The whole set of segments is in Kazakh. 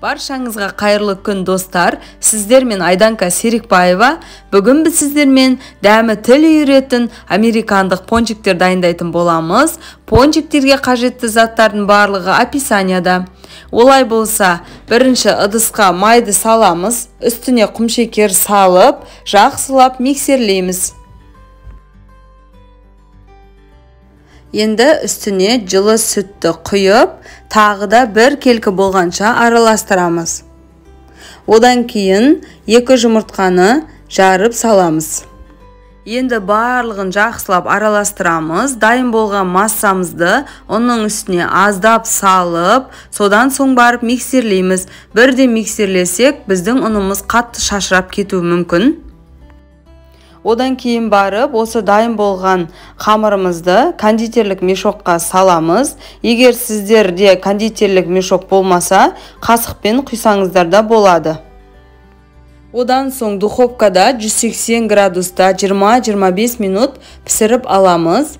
Баршаңызға қайырлы күн достар. Сіздермен Айданка Серикбаева. Бүгін біз сіздермен дәмі тіл үйретін американдық пончиктер дайындайтын боламыз. Пончиктерге қажетті заттардың барлығы описанияда. Олай болса, бірінші ыдысқа майды саламыз, үстіне құмшекер салып, жақсылап миксерлейміз. Енді үстіне жылы сүтті құйып, тағы да бір келкі болғанша араластырамыз. Одан кейін 2 жұмыртқаны жарып саламыз. Енді барлығын жақсылап араластырамыз. Дайын болған массамызды оның үстіне аздап салып, содан соң барып миксерлейміз. Бірде миксерлесек, біздің ұнымыз қатты шашырап кетуі мүмкін. Одан кейін барып, осы дайын болған қамырымызды кондитерлік мешокқа саламыз. Егер сіздерде кондитерлік мешок болмаса, қасықпен құйсаңыздар да болады. Одан соң духовкада 180 градуста 20-25 минут пісіріп аламыз.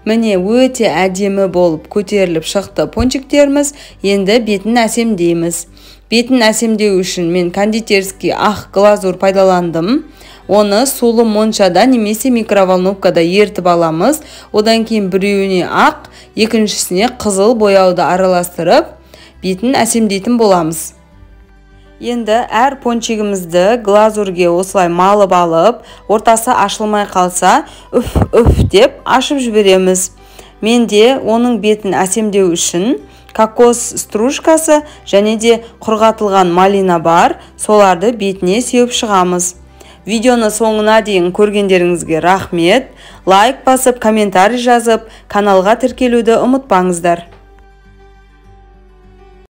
Міне өте әдемі болып көтеріліп шықты пончиктеріміз. Енді бетін әсемдейміз. Бетін әсемдеу үшін мен кондитерский ақ глазур пайдаландым. Оны сулы моншада немесе микроволновкада ертіп аламыз. Одан кейін біреуіне ақ, екіншісіне қызыл бояуды араластырып, бетін әсемдейтін боламыз. Енді әр пончигімізді глазурге осылай малып алып, ортасы ашылмай қалса, үф деп ашып жібереміз. Менде оның бетін әсемдеу үшін кокос стружкасы және де құрғатылған малина бар, соларды бетіне сеуіп шығамыз. Видеоны соңына дейін көргендеріңізге рахмет. Лайк басып, комментарий жазып, каналға тіркелуді ұмытпаңыздар.